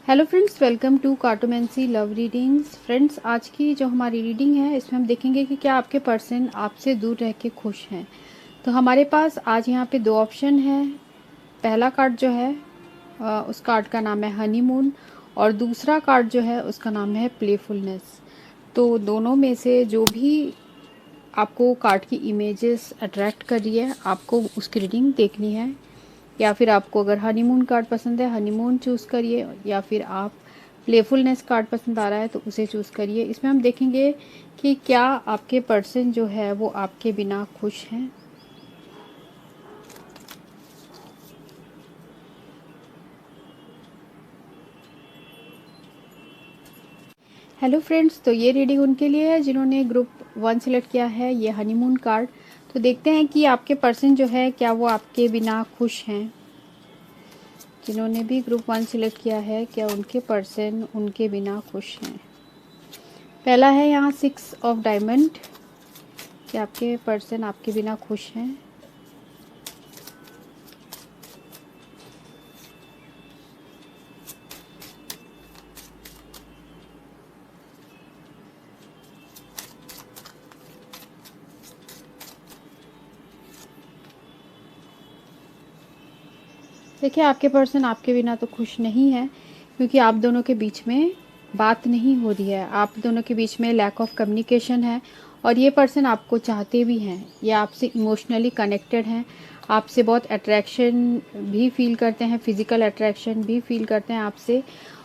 Hello friends, welcome to cartomancy love readings. Friends, आज की जो हमारी रीडिंग है इसमें हम देखेंगे कि क्या आपके पर्सन आपसे दूर रह के खुश हैं। तो हमारे पास आज यहाँ पे दो ऑप्शन है। पहला कार्ड जो है उस कार्ड का नाम है हनीमून और दूसरा कार्ड जो है उसका नाम है प्लेफुलनेस। तो दोनों में से जो भी आपको कार्ड की इमेजेस अट्रैक्ट कर रही है आपको उसकी रीडिंग देखनी है, या फिर आपको अगर हनीमून कार्ड पसंद है हनीमून चूज़ करिए, या फिर आप प्लेफुलनेस कार्ड पसंद आ रहा है तो उसे चूज़ करिए। इसमें हम देखेंगे कि क्या आपके पर्सन जो है वो आपके बिना खुश हैं। हेलो फ्रेंड्स, तो ये रीडिंग उनके लिए है जिन्होंने ग्रुप 1 सिलेक्ट किया है, ये हनीमून कार्ड। तो देखते हैं कि आपके पर्सन जो है क्या वो आपके बिना खुश हैं। जिन्होंने भी ग्रुप 1 सिलेक्ट किया है क्या उनके पर्सन उनके बिना खुश हैं। पहला है यहाँ 6 ऑफ डायमंड, कि आपके पर्सन आपके बिना खुश हैं। देखिए, आपके पर्सन आपके बिना तो खुश नहीं है, क्योंकि आप दोनों के बीच में बात नहीं हो रही है। आप दोनों के बीच में लैक ऑफ कम्युनिकेशन है और ये पर्सन आपको चाहते भी हैं, ये आपसे इमोशनली कनेक्टेड हैं, आपसे बहुत अट्रैक्शन भी फील करते हैं, फिज़िकल अट्रैक्शन भी फील करते हैं आपसे।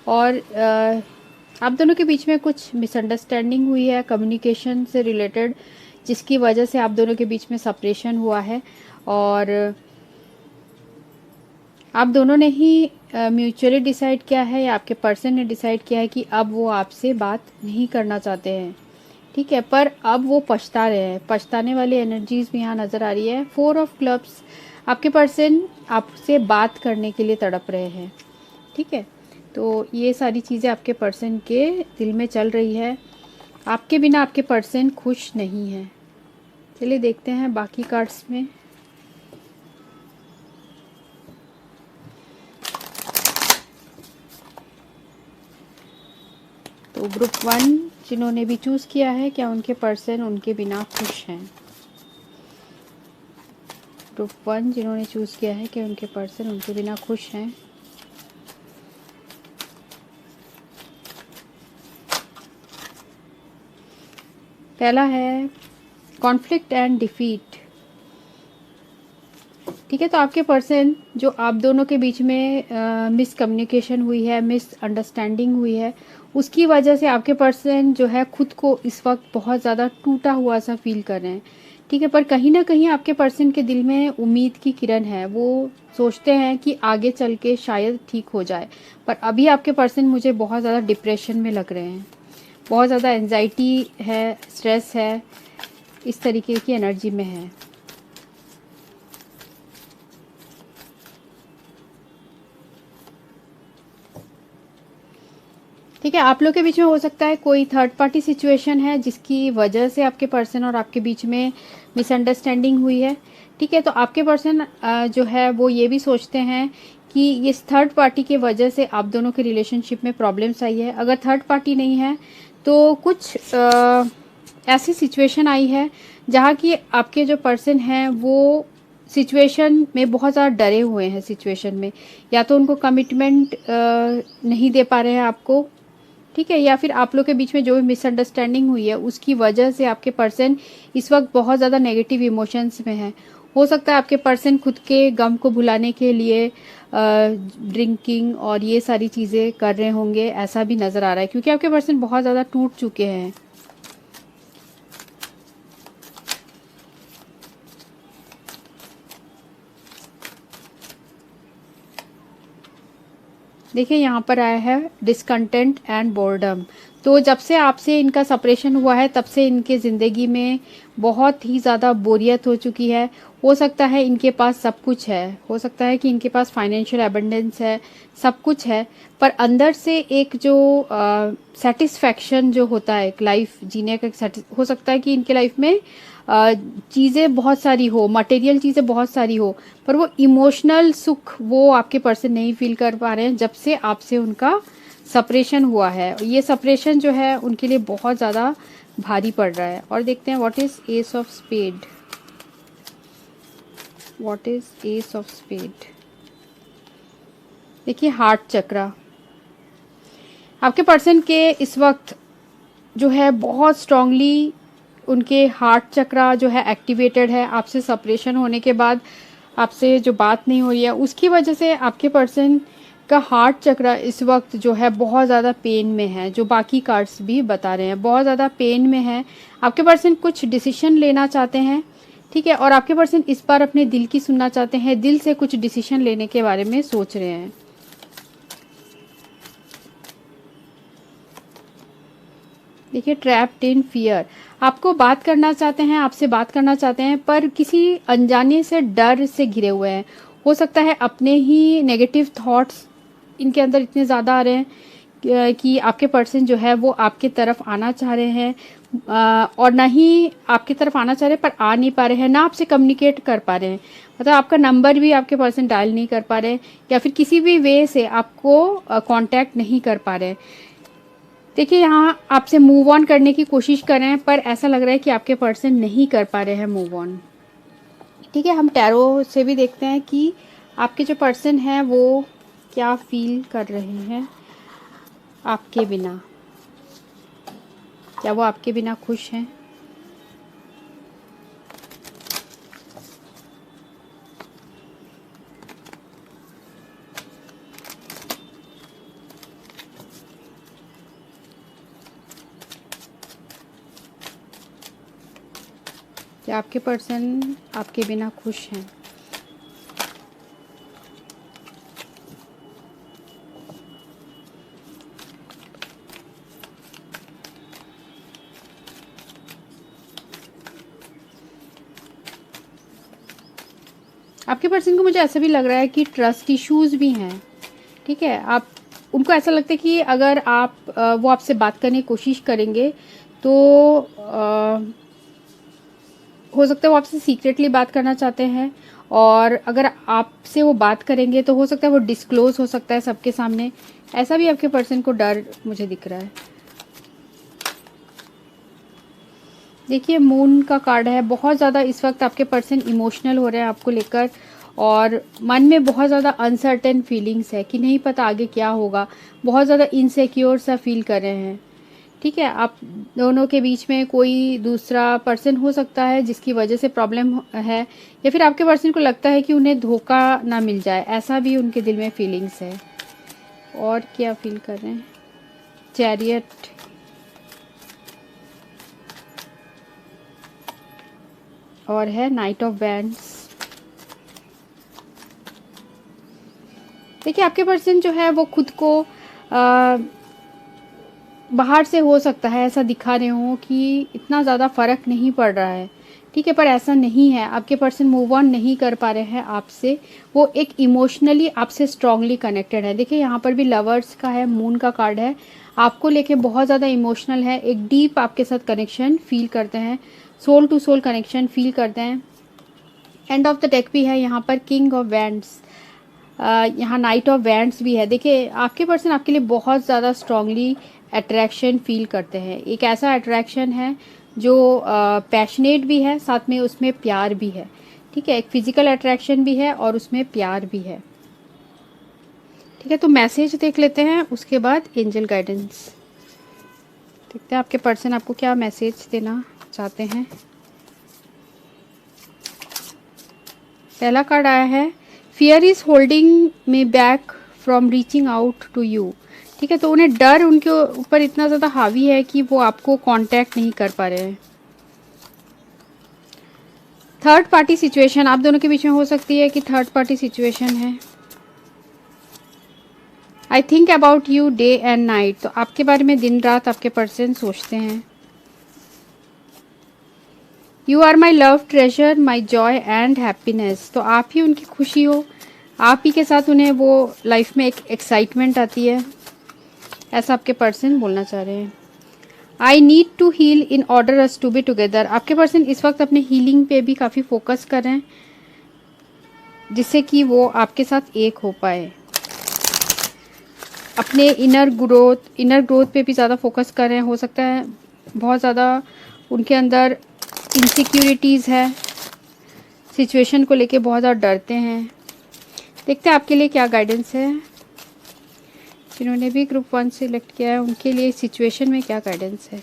और आप दोनों के बीच में कुछ मिसअंडरस्टैंडिंग हुई है कम्युनिकेशन से रिलेटेड, जिसकी वजह से आप दोनों के बीच में सेपरेशन हुआ है। और आप दोनों ने ही म्यूचुअली डिसाइड किया है या आपके पर्सन ने डिसाइड किया है कि अब वो आपसे बात नहीं करना चाहते हैं, ठीक है। पर अब वो पछता रहे हैं, पछताने वाली एनर्जीज भी यहाँ नज़र आ रही है। 4 ऑफ क्लब्स, आपके पर्सन आपसे बात करने के लिए तड़प रहे हैं, ठीक है। तो ये सारी चीज़ें आपके पर्सन के दिल में चल रही है। आपके बिना आपके पर्सन खुश नहीं है। चलिए देखते हैं बाकी कार्ड्स में। तो ग्रुप 1 जिन्होंने भी चूज़ किया है क्या उनके पर्सन उनके बिना खुश हैं। ग्रुप 1 जिन्होंने चूज़ किया है कि उनके पर्सन उनके बिना खुश हैं। पहला है कॉन्फ्लिक्ट एंड डिफीट, ठीक है। तो आपके पर्सन जो आप दोनों के बीच में मिसकम्युनिकेशन हुई है, मिसअंडरस्टैंडिंग हुई है, उसकी वजह से आपके पर्सन जो है खुद को इस वक्त बहुत ज़्यादा टूटा हुआ सा फील कर रहे हैं, ठीक है। पर कहीं ना कहीं आपके पर्सन के दिल में उम्मीद की किरण है, वो सोचते हैं कि आगे चल के शायद ठीक हो जाए। पर अभी आपके पर्सन मुझे बहुत ज़्यादा डिप्रेशन में लग रहे हैं, बहुत ज़्यादा एंजाइटी है, स्ट्रेस है, इस तरीके की एनर्जी में है। ठीक है, आप लोग के बीच में हो सकता है कोई थर्ड पार्टी सिचुएशन है जिसकी वजह से आपके पर्सन और आपके बीच में मिसअंडरस्टैंडिंग हुई है, ठीक है। तो आपके पर्सन जो है वो ये भी सोचते हैं कि इस थर्ड पार्टी के वजह से आप दोनों के रिलेशनशिप में प्रॉब्लम्स आई है। अगर थर्ड पार्टी नहीं है तो कुछ ऐसी सिचुएशन आई है जहाँ की आपके जो पर्सन हैं वो सिचुएशन में बहुत ज़्यादा डरे हुए हैं। सिचुएशन में या तो उनको कमिटमेंट नहीं दे पा रहे हैं आपको, ठीक है, या फिर आप लोग के बीच में जो भी मिसअंडरस्टैंडिंग हुई है उसकी वजह से आपके पर्सन इस वक्त बहुत ज़्यादा नेगेटिव इमोशंस में है। हो सकता है आपके पर्सन खुद के गम को भुलाने के लिए ड्रिंकिंग और ये सारी चीज़ें कर रहे होंगे, ऐसा भी नज़र आ रहा है, क्योंकि आपके पर्सन बहुत ज़्यादा टूट चुके हैं। देखिए, यहाँ पर आया है डिसकंटेंट एंड बोर्डम। तो जब से आपसे इनका सेपरेशन हुआ है तब से इनके ज़िंदगी में बहुत ही ज़्यादा बोरियत हो चुकी है। हो सकता है इनके पास सब कुछ है, हो सकता है कि इनके पास फाइनेंशियल एबंडेंस है, सब कुछ है, पर अंदर से एक जो सेटिस्फैक्शन जो होता है एक लाइफ जीने का, हो सकता है कि इनके लाइफ में चीज़ें बहुत सारी हो, मटेरियल चीज़ें बहुत सारी हो, पर वो इमोशनल सुख वो आपके पर्सन नहीं फील कर पा रहे हैं जब से आपसे उनका सेपरेशन हुआ है, ये सेपरेशन जो है उनके लिए बहुत ज़्यादा भारी पड़ रहा है। और देखते हैं what is ace of spade, what is ace of spade. देखिए हार्ट चक्रा, आपके पर्सन के इस वक्त जो है बहुत स्ट्रांगली उनके हार्ट चक्रा जो है एक्टिवेटेड है। आपसे सेपरेशन होने के बाद आपसे जो बात नहीं हो रही है उसकी वजह से आपके पर्सन का हार्ट चक्रा इस वक्त जो है बहुत ज़्यादा पेन में है, जो बाकी कार्ड्स भी बता रहे हैं बहुत ज़्यादा पेन में है। आपके पर्सन कुछ डिसीजन लेना चाहते हैं, ठीक है, और आपके पर्सन इस बार अपने दिल की सुनना चाहते हैं, दिल से कुछ डिसीजन लेने के बारे में सोच रहे हैं। देखिए ट्रैप्ड इन फियर, आपको बात करना चाहते हैं, आपसे बात करना चाहते हैं पर किसी अनजाने से डर से घिरे हुए हैं। हो सकता है अपने ही नेगेटिव थॉट्स इनके अंदर इतने ज़्यादा आ रहे हैं कि आपके पर्सन जो है वो आपके तरफ आना चाह रहे हैं और ना ही आपकी तरफ आना चाह रहे हैं पर आ नहीं पा रहे हैं, ना आपसे कम्युनिकेट कर पा रहे हैं, मतलब आपका नंबर भी आपके पर्सन डायल नहीं कर पा रहे हैं या फिर किसी भी वे से आपको कांटेक्ट नहीं कर पा रहे हैं। देखिए यहाँ आपसे मूव ऑन करने की कोशिश कर रहे हैं पर ऐसा लग रहा है कि आपके पर्सन नहीं कर पा रहे हैं मूव ऑन। ठीक है, हम टैरो से भी देखते हैं कि आपके जो पर्सन हैं वो क्या फील कर रहे हैं आपके बिना, क्या वो आपके बिना खुश हैं। क्या आपके पर्सन आपके बिना खुश हैं। आपके पर्सन को मुझे ऐसा भी लग रहा है कि ट्रस्ट इश्यूज भी हैं, ठीक है, आप उनको ऐसा लगता है कि अगर आप वो आपसे बात करने की कोशिश करेंगे तो हो सकता है वो आपसे सीक्रेटली बात करना चाहते हैं और अगर आपसे वो बात करेंगे तो हो सकता है वो डिस्क्लोज हो सकता है सबके सामने, ऐसा भी आपके पर्सन को डर मुझे दिख रहा है। देखिए मून का कार्ड है, बहुत ज़्यादा इस वक्त आपके पर्सन इमोशनल हो रहे हैं आपको लेकर और मन में बहुत ज़्यादा अनसर्टेन फीलिंग्स है कि नहीं पता आगे क्या होगा, बहुत ज़्यादा इनसिक्योर सा फील कर रहे हैं। ठीक है, आप दोनों के बीच में कोई दूसरा पर्सन हो सकता है जिसकी वजह से प्रॉब्लम है या फिर आपके पर्सन को लगता है कि उन्हें धोखा ना मिल जाए, ऐसा भी उनके दिल में फीलिंग्स है। और क्या फील कर रहे हैं, चैरियट, और है नाइट ऑफ वैंड्स। देखिए आपके पर्सन जो है वो खुद को बाहर से हो सकता है ऐसा दिखा रहे हो कि इतना ज़्यादा फ़र्क नहीं पड़ रहा है, ठीक है, पर ऐसा नहीं है। आपके पर्सन मूव ऑन नहीं कर पा रहे हैं आपसे, वो एक इमोशनली आपसे स्ट्रांगली कनेक्टेड है। देखिए यहाँ पर भी लवर्स का है, मून का कार्ड है, आपको लेके बहुत ज़्यादा इमोशनल है, एक डीप आपके साथ कनेक्शन फील करते हैं, soul to soul connection feel करते हैं। एंड ऑफ द डेक भी है यहाँ पर किंग ऑफ वैंड्स, यहाँ नाइट ऑफ वैंड्स भी है। देखिए आपके पर्सन आपके लिए बहुत ज़्यादा स्ट्रांगली अट्रैक्शन फील करते हैं, एक ऐसा अट्रैक्शन है जो पैशनेट भी है, साथ में उसमें प्यार भी है, ठीक है, एक फिजिकल अट्रैक्शन भी है और उसमें प्यार भी है। ठीक है, तो मैसेज देख लेते हैं, उसके बाद एंजल गाइडेंस देखते हैं आपके पर्सन आपको क्या मैसेज देना चाहते हैं। पहला कार्ड आया है fear is holding me back from reaching out to you. ठीक है, तो उन्हें डर उनके ऊपर इतना ज़्यादा हावी है कि वो आपको कांटेक्ट नहीं कर पा रहे हैं। थर्ड पार्टी सिचुएशन आप दोनों के बीच में हो सकती है कि थर्ड पार्टी सिचुएशन है। I think about you day and night, तो आपके बारे में दिन रात आपके पर्सन सोचते हैं। You are my love treasure my joy and happiness, तो आप ही उनकी खुशी हो, आप ही के साथ उन्हें वो लाइफ में एक एक्साइटमेंट आती है, ऐसा आपके पर्सन बोलना चाह रहे हैं। I need to heal in order us to be together, आपके पर्सन इस वक्त अपने हीलिंग पे भी काफ़ी फोकस कर रहे हैं जिससे कि वो आपके साथ एक हो पाए। अपने इनर ग्रोथ पे भी ज़्यादा फोकस कर रहे हैं। हो सकता है बहुत ज़्यादा उनके अंदर इनसिक्योरिटीज़ है, सिचुएशन को लेके बहुत ज़्यादा डरते हैं। देखते हैं आपके लिए क्या गाइडेंस है। जिन्होंने भी ग्रुप 1 सिलेक्ट किया है उनके लिए इस सिचुएशन में क्या गाइडेंस है,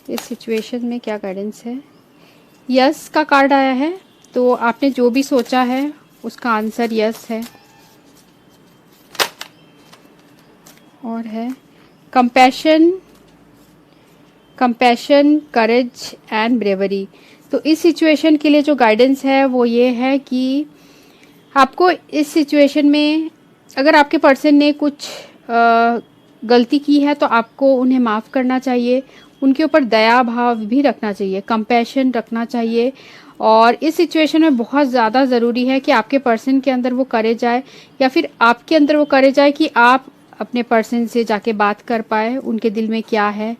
इस सिचुएशन में क्या गाइडेंस है। यस का कार्ड आया है, तो आपने जो भी सोचा है उसका आंसर यस है। और है कंपैशन, करेज एंड ब्रेवरी। तो इस सिचुएशन के लिए जो गाइडेंस है वो ये है कि आपको इस सिचुएशन में अगर आपके पर्सन ने कुछ गलती की है तो आपको उन्हें माफ़ करना चाहिए, उनके ऊपर दया भाव भी रखना चाहिए, कंपैशन रखना चाहिए। और इस सिचुएशन में बहुत ज़्यादा ज़रूरी है कि आपके पर्सन के अंदर वो करेज आए, या फिर आपके अंदर वो करेज आए कि आप अपने पर्सन से जाके बात कर पाए, उनके दिल में क्या है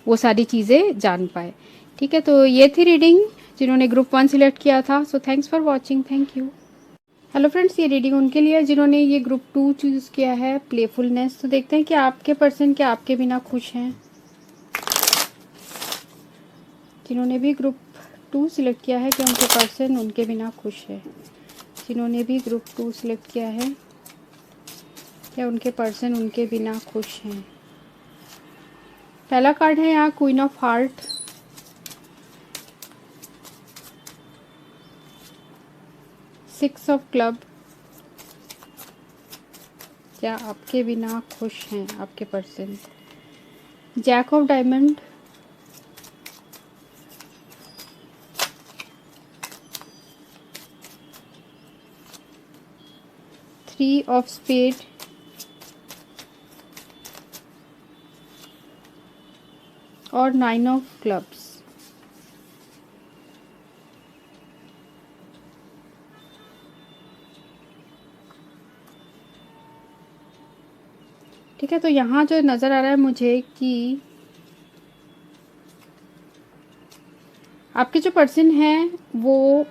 वो सारी चीज़ें जान पाए। ठीक है, तो ये थी रीडिंग जिन्होंने ग्रुप 1 सिलेक्ट किया था। So thanks for watching, thank you. Hello friends, ये रीडिंग उनके लिए जिन्होंने ये ग्रुप 2 चूज़ किया है, प्लेफुलनेस। तो देखते हैं कि आपके पर्सन क्या आपके बिना खुश हैं। जिन्होंने भी ग्रुप 2 सिलेक्ट किया है, क्या उनके पर्सन उनके बिना खुश है। जिन्होंने भी ग्रुप 2 सिलेक्ट किया है, क्या उनके पर्सन उनके बिना खुश हैं। पहला कार्ड है यहाँ queen of heart, six of club, क्या आपके बिना खुश हैं आपके पर्सन। Jack of diamond, three of spade, और नाइन ऑफ क्लब्स। ठीक है, तो यहाँ जो नज़र आ रहा है मुझे कि आपके जो पर्सन हैं वो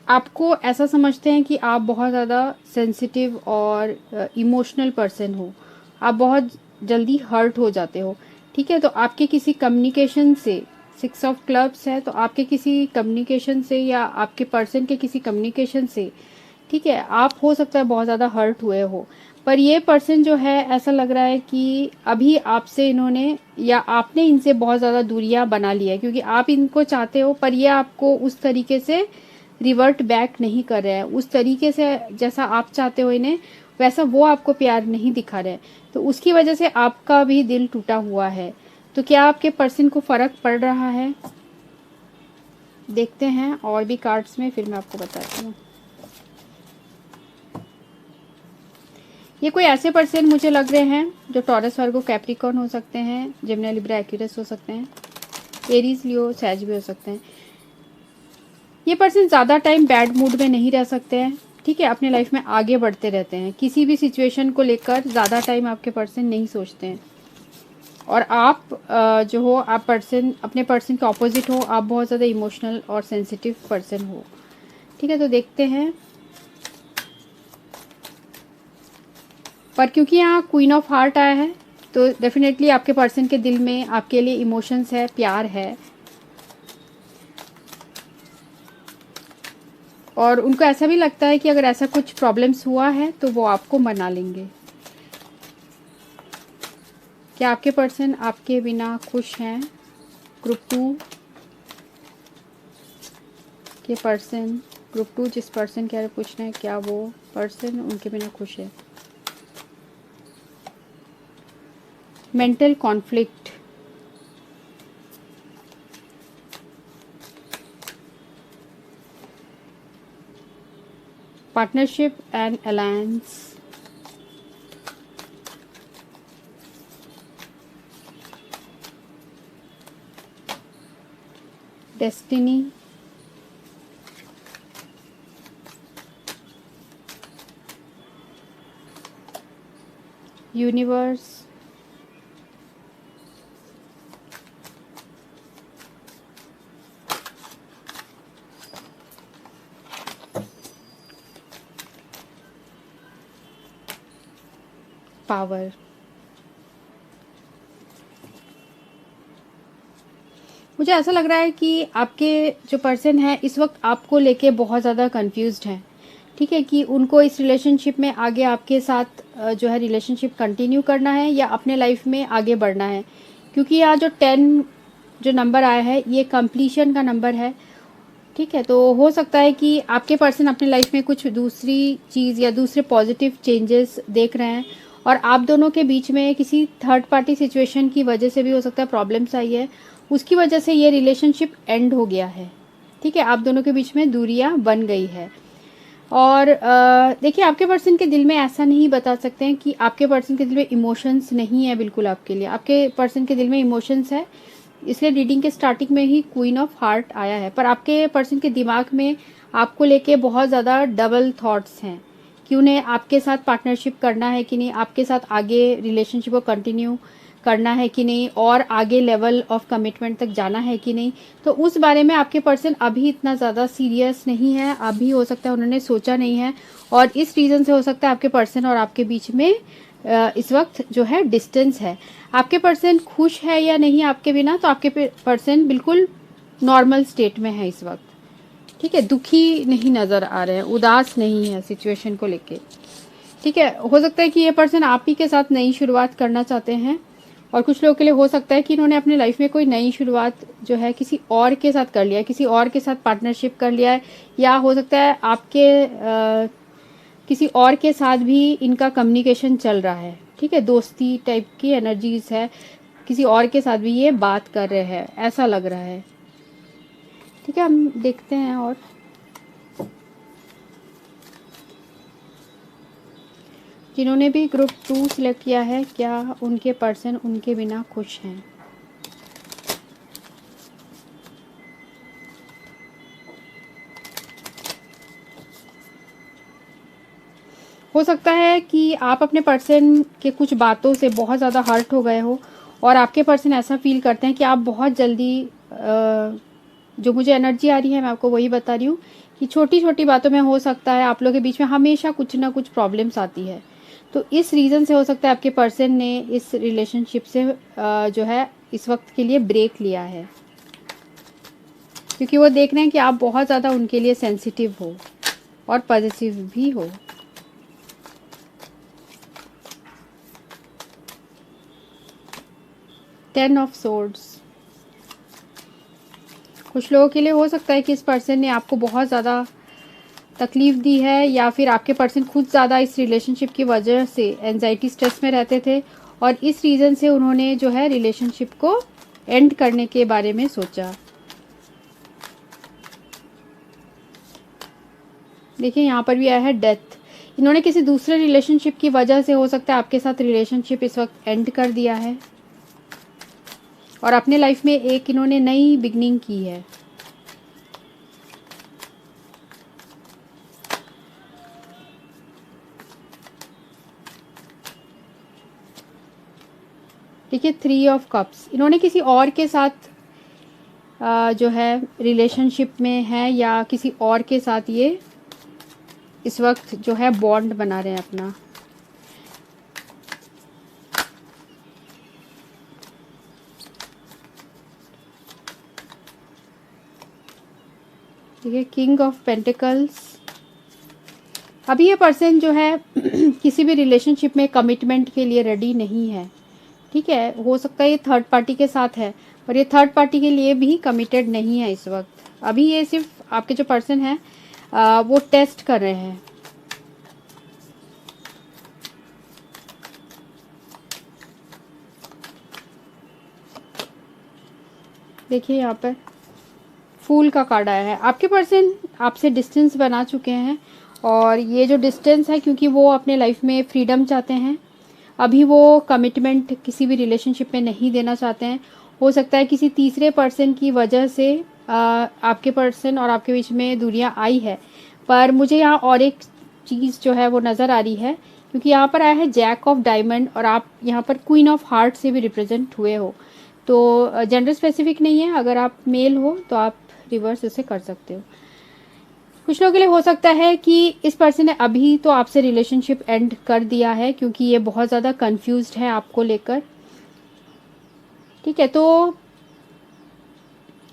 आपको ऐसा समझते हैं कि आप बहुत ज़्यादा सेंसिटिव और इमोशनल पर्सन हो, आप बहुत जल्दी हर्ट हो जाते हो। ठीक है, तो आपके किसी कम्युनिकेशन से, सिक्स ऑफ क्लब्स है, तो आपके किसी कम्युनिकेशन से या आपके पर्सन के किसी कम्युनिकेशन से, ठीक है, आप हो सकता है बहुत ज़्यादा हर्ट हुए हो। पर ये पर्सन जो है ऐसा लग रहा है कि अभी आपसे इन्होंने या आपने इनसे बहुत ज़्यादा दूरियां बना लिया है, क्योंकि आप इनको चाहते हो पर ये आपको उस तरीके से रिवर्ट बैक नहीं कर रहे हैं, उस तरीके से जैसा आप चाहते हो इन्हें वैसा वो आपको प्यार नहीं दिखा रहे हैं। तो उसकी वजह से आपका भी दिल टूटा हुआ है। तो क्या आपके पर्सन को फ़र्क पड़ रहा है, देखते हैं और भी कार्ड्स में, फिर मैं आपको बताती हूँ। ये कोई ऐसे पर्सन मुझे लग रहे हैं जो टॉरस, वर्गो, कैप्रिकॉर्न हो सकते हैं, जेमिनी, लिब्रा, एक्वेरियस हो सकते हैं, एरीज, लियो, सैज भी हो सकते हैं। ये पर्सन ज़्यादा टाइम बैड मूड में नहीं रह सकते हैं। ठीक है, अपने लाइफ में आगे बढ़ते रहते हैं, किसी भी सिचुएशन को लेकर ज़्यादा टाइम आपके पर्सन नहीं सोचते हैं। और आप जो हो, आप पर्सन अपने पर्सन के ऑपोजिट हो, आप बहुत ज़्यादा इमोशनल और सेंसिटिव पर्सन हो। ठीक है, तो देखते हैं। पर क्योंकि यहाँ क्वीन ऑफ हार्ट आया है तो डेफिनेटली आपके पर्सन के दिल में आपके लिए इमोशंस है, प्यार है, और उनको ऐसा भी लगता है कि अगर ऐसा कुछ प्रॉब्लम्स हुआ है तो वो आपको मना लेंगे। क्या आपके पर्सन आपके बिना खुश हैं। ग्रुप 2 के पर्सन, ग्रुप 2 जिस पर्सन के बारे में पूछ रहे हैं, क्या वो पर्सन उनके बिना खुश है। Mental conflict, partnership and alliance, destiny, universe, power. मुझे ऐसा लग रहा है कि आपके जो पर्सन है इस वक्त आपको लेके बहुत ज़्यादा कंफ्यूज्ड हैं, ठीक है, कि उनको इस रिलेशनशिप में आगे आपके साथ जो है रिलेशनशिप कंटिन्यू करना है या अपने लाइफ में आगे बढ़ना है, क्योंकि यहाँ जो 10 जो नंबर आया है ये कंप्लीशन का नंबर है, ठीक है। तो हो सकता है कि आपके पर्सन अपने लाइफ में कुछ दूसरी चीज़ या दूसरे पॉजिटिव चेंजेस देख रहे हैं और आप दोनों के बीच में किसी थर्ड पार्टी सिचुएशन की वजह से भी हो सकता है प्रॉब्लम्स आई है, उसकी वजह से ये रिलेशनशिप एंड हो गया है, ठीक है। आप दोनों के बीच में दूरियां बन गई है। और देखिए आपके पर्सन के दिल में ऐसा नहीं बता सकते हैं कि आपके पर्सन के दिल में इमोशंस नहीं है, बिल्कुल आपके लिए आपके पर्सन के दिल में इमोशंस है, इसलिए रीडिंग के स्टार्टिंग में ही क्वीन ऑफ हार्ट आया है। पर आपके पर्सन के दिमाग में आपको लेके बहुत ज़्यादा डबल थॉट्स हैं कि उन्हें आपके साथ पार्टनरशिप करना है कि नहीं, आपके साथ आगे रिलेशनशिप को कंटिन्यू करना है कि नहीं, और आगे लेवल ऑफ कमिटमेंट तक जाना है कि नहीं। तो उस बारे में आपके पर्सन अभी इतना ज़्यादा सीरियस नहीं है, अभी हो सकता है उन्होंने सोचा नहीं है, और इस रीज़न से हो सकता है आपके पर्सन और आपके बीच में इस वक्त जो है डिस्टेंस है। आपके पर्सन खुश है या नहीं आपके बिना, तो आपके पर्सन बिल्कुल नॉर्मल स्टेट में है इस वक्त, ठीक है, दुखी नहीं नज़र आ रहे हैं, उदास नहीं है सिचुएशन को लेके, ठीक है। हो सकता है कि ये पर्सन आप ही के साथ नई शुरुआत करना चाहते हैं, और कुछ लोगों के लिए हो सकता है कि इन्होंने अपने लाइफ में कोई नई शुरुआत जो है किसी और के साथ कर लिया है, किसी और के साथ पार्टनरशिप कर लिया है, या हो सकता है आपके किसी और के साथ भी इनका कम्युनिकेशन चल रहा है, ठीक है, दोस्ती टाइप की एनर्जीज है, किसी और के साथ भी ये बात कर रहे हैं, ऐसा लग रहा है, ठीक है। हम देखते हैं और जिन्होंने भी ग्रुप 2 सिलेक्ट किया है, क्या उनके पर्सन उनके बिना खुश हैं। हो सकता है कि आप अपने पर्सन के कुछ बातों से बहुत ज़्यादा हर्ट हो गए हो, और आपके पर्सन ऐसा फील करते हैं कि आप बहुत जल्दी जो मुझे एनर्जी आ रही है मैं आपको वही बता रही हूँ कि छोटी छोटी बातों में हो सकता है आप लोगों के बीच में हमेशा कुछ ना कुछ प्रॉब्लम्स आती है। तो इस रीज़न से हो सकता है आपके पर्सन ने इस रिलेशनशिप से जो है इस वक्त के लिए ब्रेक लिया है, क्योंकि वो देख रहे हैं कि आप बहुत ज़्यादा उनके लिए सेंसिटिव हो और पॉजिटिव भी हो। टेन ऑफ सोर्ड्स, कुछ लोगों के लिए हो सकता है कि इस पर्सन ने आपको बहुत ज़्यादा तकलीफ़ दी है, या फिर आपके पर्सन खुद ज़्यादा इस रिलेशनशिप की वजह से एंजाइटी स्ट्रेस में रहते थे, और इस रीज़न से उन्होंने जो है रिलेशनशिप को एंड करने के बारे में सोचा। देखिए यहाँ पर भी आया है डेथ, इन्होंने किसी दूसरे रिलेशनशिप की वजह से हो सकता है आपके साथ रिलेशनशिप इस वक्त एंड कर दिया है, और अपने लाइफ में एक इन्होंने नई बिगनिंग की है। देखिए 3 ऑफ कप्स, इन्होंने किसी और के साथ जो है रिलेशनशिप में है, या किसी और के साथ ये इस वक्त जो है बॉन्ड बना रहे हैं अपना। ठीक है, किंग ऑफ पेंटिकल्स, अभी ये पर्सन जो है किसी भी रिलेशनशिप में कमिटमेंट के लिए रेडी नहीं है, ठीक है। हो सकता है ये थर्ड पार्टी के साथ है, पर ये थर्ड पार्टी के लिए भी कमिटेड नहीं है इस वक्त। अभी ये सिर्फ आपके जो पर्सन है वो टेस्ट कर रहे हैं। देखिए यहाँ पर फूल का कार्ड आया है, आपके पर्सन आपसे डिस्टेंस बना चुके हैं, और ये जो डिस्टेंस है क्योंकि वो अपने लाइफ में फ्रीडम चाहते हैं, अभी वो कमिटमेंट किसी भी रिलेशनशिप में नहीं देना चाहते हैं। हो सकता है किसी तीसरे पर्सन की वजह से आपके पर्सन और आपके बीच में दूरियां आई है, पर मुझे यहाँ और एक चीज़ जो है वो नज़र आ रही है, क्योंकि यहाँ पर आया है जैक ऑफ डायमंड, और आप यहाँ पर क्वीन ऑफ हार्ट से भी रिप्रेजेंट हुए हो। तो जेंडर स्पेसिफिक नहीं है, अगर आप मेल हो तो आप रिवर्स इसे कर सकते हो। कुछ लोगों के लिए हो सकता है कि इस पर्सन ने अभी तो आपसे रिलेशनशिप एंड कर दिया है क्योंकि ये बहुत ज़्यादा कंफ्यूज्ड है आपको लेकर। ठीक है, तो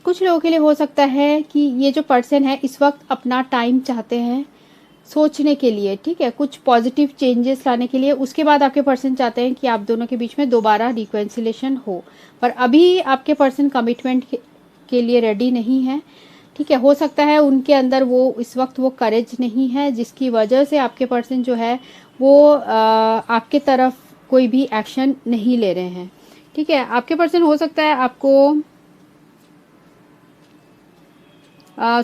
कुछ लोगों के लिए हो सकता है कि ये जो पर्सन है इस वक्त अपना टाइम चाहते हैं सोचने के लिए। ठीक है, कुछ पॉजिटिव चेंजेस लाने के लिए। उसके बाद आपके पर्सन चाहते हैं कि आप दोनों के बीच में दोबारा रिकन्सिलेशन हो, पर अभी आपके पर्सन कमिटमेंट के लिए रेडी नहीं है। ठीक है, हो सकता है उनके अंदर वो इस वक्त वो करेज नहीं है जिसकी वजह से आपके पर्सन जो है वो आपके तरफ कोई भी एक्शन नहीं ले रहे हैं। ठीक है, आपके पर्सन हो सकता है आपको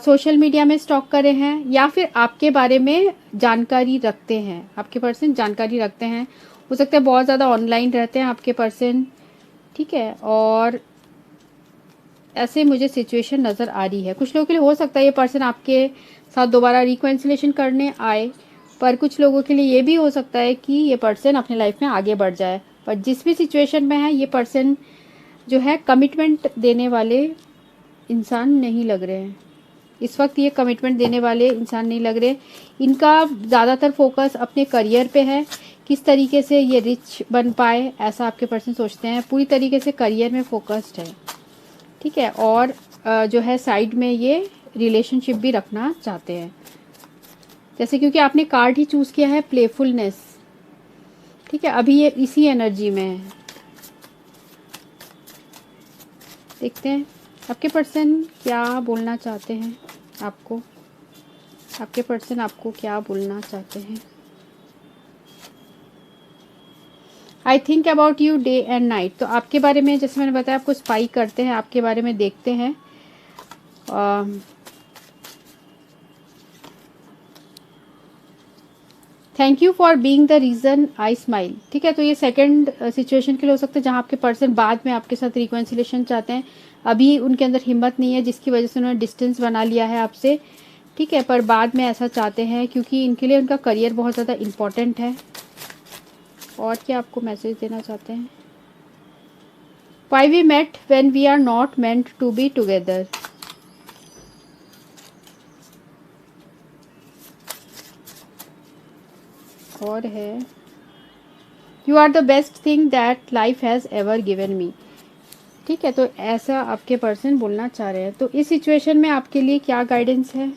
सोशल मीडिया में स्टॉक करे हैं या फिर आपके बारे में जानकारी रखते हैं। आपके पर्सन जानकारी रखते हैं, हो सकता है बहुत ज़्यादा ऑनलाइन रहते हैं आपके पर्सन। ठीक है, और ऐसे मुझे सिचुएशन नज़र आ रही है। कुछ लोगों के लिए हो सकता है ये पर्सन आपके साथ दोबारा रिकन्सिलेशन करने आए, पर कुछ लोगों के लिए ये भी हो सकता है कि ये पर्सन अपने लाइफ में आगे बढ़ जाए। पर जिस भी सिचुएशन में है ये पर्सन जो है कमिटमेंट देने वाले इंसान नहीं लग रहे हैं इस वक्त। ये कमिटमेंट देने वाले इंसान नहीं लग रहे। इनका ज़्यादातर फोकस अपने करियर पे है, किस तरीके से ये रिच बन पाए, ऐसा आपके पर्सन सोचते हैं। पूरी तरीके से करियर में फोकस्ड है। ठीक है, और जो है साइड में ये रिलेशनशिप भी रखना चाहते हैं। जैसे क्योंकि आपने कार्ड ही चूज़ किया है प्लेफुलनेस। ठीक है, अभी ये इसी एनर्जी में है। देखते हैं आपके पर्सन क्या बोलना चाहते हैं आपको। आपके पर्सन आपको क्या बोलना चाहते हैं। I think about you day and night. तो आपके बारे में जैसे मैंने बताया आपको स्पाई करते हैं, आपके बारे में देखते हैं। Thank you for being the reason I smile. ठीक है, तो ये सेकंड सिचुएशन के लिए हो सकता है जहाँ आपके पर्सन बाद में आपके साथ रिकन्सिलेशन चाहते हैं। अभी उनके अंदर हिम्मत नहीं है जिसकी वजह से उन्होंने डिस्टेंस बना लिया है आपसे। ठीक है, पर बाद में ऐसा चाहते हैं क्योंकि इनके लिए उनका करियर बहुत ज़्यादा इम्पॉर्टेंट है। और क्या आपको मैसेज देना चाहते हैं। Why we met when we are not meant to be together. और है you are the best thing that life has ever given me. ठीक है, तो ऐसा आपके पर्सन बोलना चाह रहे हैं। तो इस सिचुएशन में आपके लिए क्या गाइडेंस है।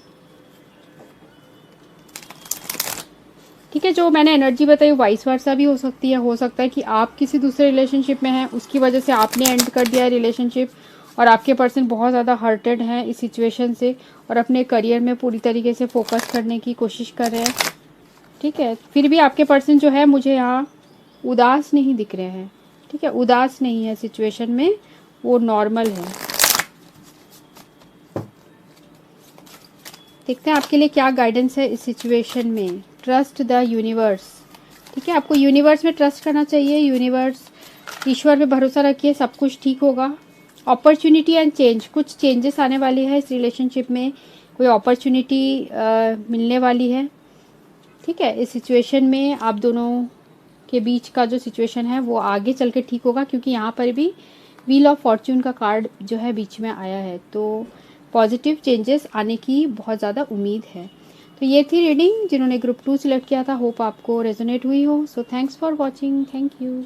ठीक है, जो मैंने एनर्जी बताई वाइस वर्सा भी हो सकती है। हो सकता है कि आप किसी दूसरे रिलेशनशिप में हैं, उसकी वजह से आपने एंड कर दिया है रिलेशनशिप और आपके पर्सन बहुत ज़्यादा हर्टेड हैं इस सिचुएशन से और अपने करियर में पूरी तरीके से फोकस करने की कोशिश कर रहे हैं। ठीक है, फिर भी आपके पर्सन जो है मुझे यहाँ उदास नहीं दिख रहे हैं। ठीक है, उदास नहीं है सिचुएशन में, वो नॉर्मल है। देखते हैं आपके लिए क्या गाइडेंस है इस सिचुएशन में। Trust the universe. ठीक है, आपको यूनिवर्स में ट्रस्ट करना चाहिए। यूनिवर्स, ईश्वर पे भरोसा रखिए, सब कुछ ठीक होगा। अपॉर्चुनिटी एंड चेंज, कुछ चेंजेस आने वाली है इस रिलेशनशिप में, कोई अपॉर्चुनिटी मिलने वाली है। ठीक है, इस सिचुएशन में आप दोनों के बीच का जो सिचुएशन है वो आगे चल के ठीक होगा क्योंकि यहाँ पर भी व्हील ऑफ फॉर्च्यून का कार्ड जो है बीच में आया है। तो पॉजिटिव चेंजेस आने की बहुत ज़्यादा उम्मीद है। तो ये थी रीडिंग जिन्होंने ग्रुप 2 सिलेक्ट किया था। होप आपको रेजोनेट हुई हो। So thanks for watching. Thank you.